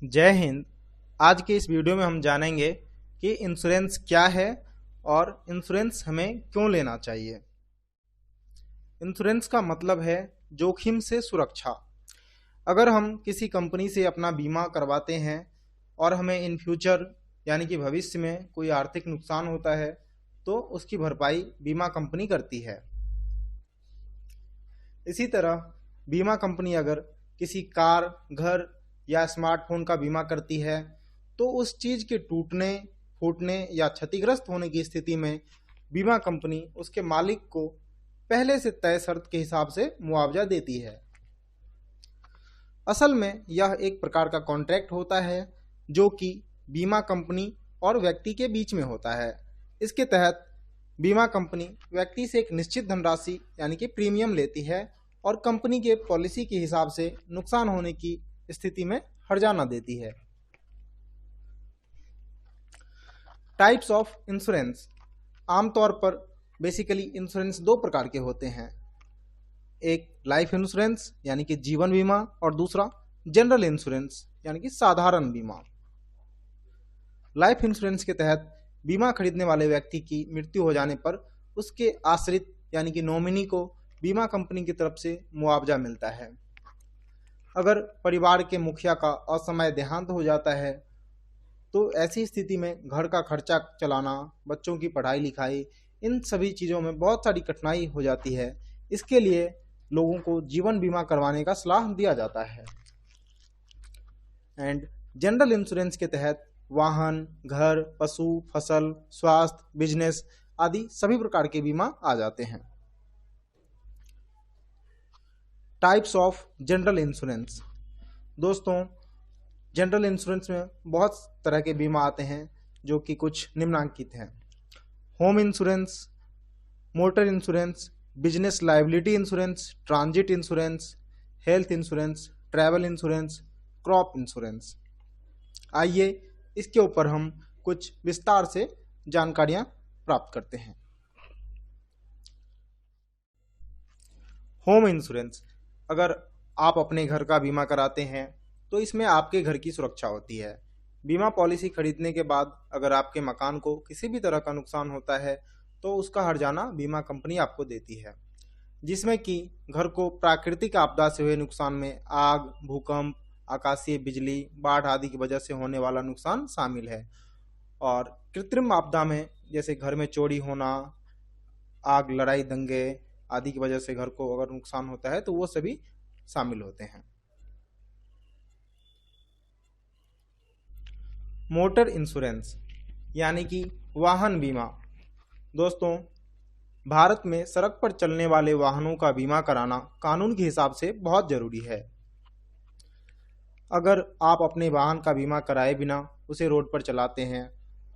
जय हिंद। आज के इस वीडियो में हम जानेंगे कि इंश्योरेंस क्या है और इंश्योरेंस हमें क्यों लेना चाहिए। इंश्योरेंस का मतलब है जोखिम से सुरक्षा। अगर हम किसी कंपनी से अपना बीमा करवाते हैं और हमें इन फ्यूचर यानी कि भविष्य में कोई आर्थिक नुकसान होता है तो उसकी भरपाई बीमा कंपनी करती है। इसी तरह बीमा कंपनी अगर किसी कार, घर या स्मार्टफोन का बीमा करती है तो उस चीज के टूटने, फूटने या क्षतिग्रस्त होने की स्थिति में बीमा कंपनी उसके मालिक को पहले से तय शर्त के हिसाब से मुआवजा देती है। असल में यह एक प्रकार का कॉन्ट्रैक्ट होता है जो कि बीमा कंपनी और व्यक्ति के बीच में होता है। इसके तहत बीमा कंपनी व्यक्ति से एक निश्चित धनराशि यानी कि प्रीमियम लेती है और कंपनी के पॉलिसी के हिसाब से नुकसान होने की स्थिति में हर्जाना देती है। Types of insurance. आमतौर पर बेसिकली इंश्योरेंस दो प्रकार के होते हैं, एक लाइफ इंश्योरेंस यानी कि जीवन बीमा और दूसरा जनरल इंश्योरेंस यानी कि साधारण बीमा। लाइफ इंश्योरेंस के तहत बीमा खरीदने वाले व्यक्ति की मृत्यु हो जाने पर उसके आश्रित यानी कि नॉमिनी को बीमा कंपनी की तरफ से मुआवजा मिलता है। अगर परिवार के मुखिया का असमय देहांत हो जाता है तो ऐसी स्थिति में घर का खर्चा चलाना, बच्चों की पढ़ाई लिखाई, इन सभी चीज़ों में बहुत सारी कठिनाई हो जाती है। इसके लिए लोगों को जीवन बीमा करवाने का सलाह दिया जाता है। एंड जनरल इंश्योरेंस के तहत वाहन, घर, पशु, फसल, स्वास्थ्य, बिजनेस आदि सभी प्रकार के बीमा आ जाते हैं। Types of general insurance. दोस्तों, जनरल इंश्योरेंस में बहुत तरह के बीमा आते हैं जो कि कुछ निम्नलिखित हैं: home insurance, motor insurance, business liability insurance, transit insurance, health insurance, travel insurance, crop insurance. आइए इसके ऊपर हम कुछ विस्तार से जानकारियां प्राप्त करते हैं। Home insurance. अगर आप अपने घर का बीमा कराते हैं तो इसमें आपके घर की सुरक्षा होती है। बीमा पॉलिसी खरीदने के बाद अगर आपके मकान को किसी भी तरह का नुकसान होता है तो उसका हर्जाना बीमा कंपनी आपको देती है, जिसमें कि घर को प्राकृतिक आपदा से हुए नुकसान में आग, भूकंप, आकाशीय बिजली, बाढ़ आदि की वजह से होने वाला नुकसान शामिल है। और कृत्रिम आपदा में जैसे घर में चोरी होना, आग, लड़ाई, दंगे आदि की वजह से घर को अगर नुकसान होता है तो वो सभी शामिल होते हैं। मोटर इंश्योरेंस यानी कि वाहन बीमा। दोस्तों, भारत में सड़क पर चलने वाले वाहनों का बीमा कराना कानून के हिसाब से बहुत जरूरी है। अगर आप अपने वाहन का बीमा कराए बिना उसे रोड पर चलाते हैं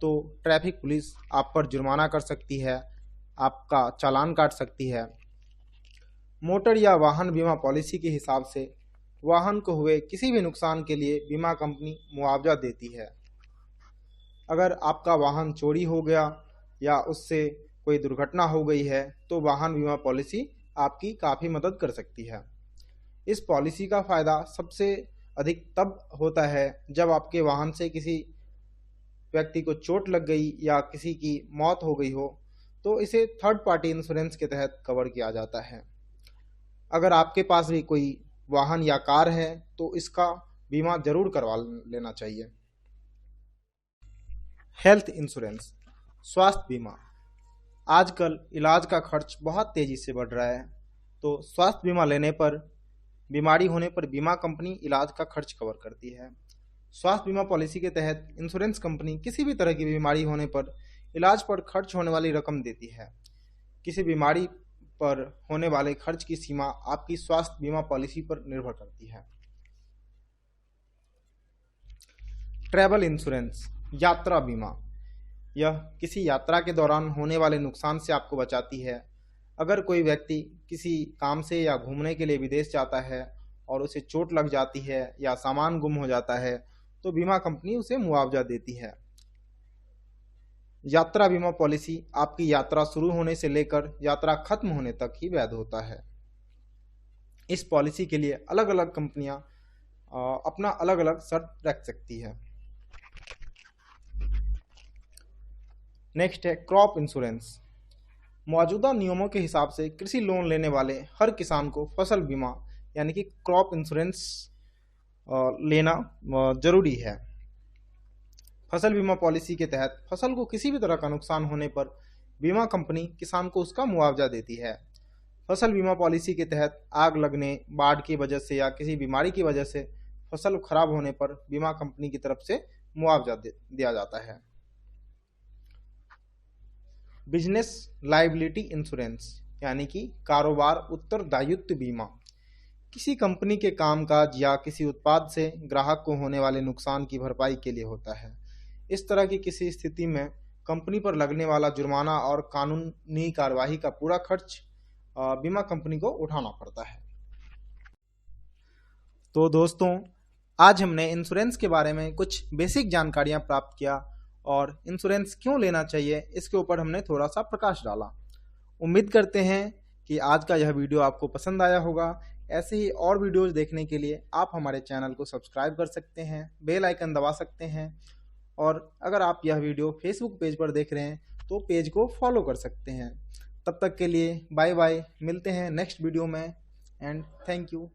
तो ट्रैफिक पुलिस आप पर जुर्माना कर सकती है, आपका चालान काट सकती है। मोटर या वाहन बीमा पॉलिसी के हिसाब से वाहन को हुए किसी भी नुकसान के लिए बीमा कंपनी मुआवजा देती है। अगर आपका वाहन चोरी हो गया या उससे कोई दुर्घटना हो गई है तो वाहन बीमा पॉलिसी आपकी काफ़ी मदद कर सकती है। इस पॉलिसी का फ़ायदा सबसे अधिक तब होता है जब आपके वाहन से किसी व्यक्ति को चोट लग गई या किसी की मौत हो गई हो तो इसे थर्ड पार्टी इंश्योरेंस के तहत कवर किया जाता है। अगर आपके पास भी कोई वाहन या कार है तो इसका बीमा जरूर करवा लेना चाहिए। हेल्थ इंश्योरेंस, स्वास्थ्य बीमा। आजकल इलाज का खर्च बहुत तेजी से बढ़ रहा है, तो स्वास्थ्य बीमा लेने पर बीमारी होने पर बीमा कंपनी इलाज का खर्च कवर करती है। स्वास्थ्य बीमा पॉलिसी के तहत इंश्योरेंस कंपनी किसी भी तरह की बीमारी होने पर इलाज पर खर्च होने वाली रकम देती है। किसी बीमारी पर होने वाले खर्च की सीमा आपकी स्वास्थ्य बीमा पॉलिसी पर निर्भर करती है। ट्रैवल इंश्योरेंस, यात्रा बीमा। यह किसी यात्रा के दौरान होने वाले नुकसान से आपको बचाती है। अगर कोई व्यक्ति किसी काम से या घूमने के लिए विदेश जाता है और उसे चोट लग जाती है या सामान गुम हो जाता है तो बीमा कंपनी उसे मुआवजा देती है। यात्रा बीमा पॉलिसी आपकी यात्रा शुरू होने से लेकर यात्रा खत्म होने तक ही वैध होता है। इस पॉलिसी के लिए अलग अलग कंपनियां अपना अलग अलग शर्त रख सकती है। नेक्स्ट है क्रॉप इंश्योरेंस। मौजूदा नियमों के हिसाब से कृषि लोन लेने वाले हर किसान को फसल बीमा यानी कि क्रॉप इंश्योरेंस लेना जरूरी है। फसल बीमा पॉलिसी के तहत फसल को किसी भी तरह का नुकसान होने पर बीमा कंपनी किसान को उसका मुआवजा देती है। फसल बीमा पॉलिसी के तहत आग लगने, बाढ़ की वजह से या किसी बीमारी की वजह से फसल खराब होने पर बीमा कंपनी की तरफ से मुआवजा दिया जाता है। बिजनेस लायबिलिटी इंश्योरेंस यानी कि कारोबार उत्तरदायित्व बीमा किसी कंपनी के कामकाज या किसी उत्पाद से ग्राहक को होने वाले नुकसान की भरपाई के लिए होता है। इस तरह की किसी स्थिति में कंपनी पर लगने वाला जुर्माना और कानूनी कार्यवाही का पूरा खर्च बीमा कंपनी को उठाना पड़ता है। तो दोस्तों, आज हमने इंश्योरेंस के बारे में कुछ बेसिक जानकारियां प्राप्त किया और इंश्योरेंस क्यों लेना चाहिए इसके ऊपर हमने थोड़ा सा प्रकाश डाला। उम्मीद करते हैं कि आज का यह वीडियो आपको पसंद आया होगा। ऐसे ही और वीडियोज देखने के लिए आप हमारे चैनल को सब्सक्राइब कर सकते हैं, बेल आइकन दबा सकते हैं और अगर आप यह वीडियो फेसबुक पेज पर देख रहे हैं तो पेज को फॉलो कर सकते हैं। तब तक के लिए बाय बाय, मिलते हैं नेक्स्ट वीडियो में एंड थैंक यू।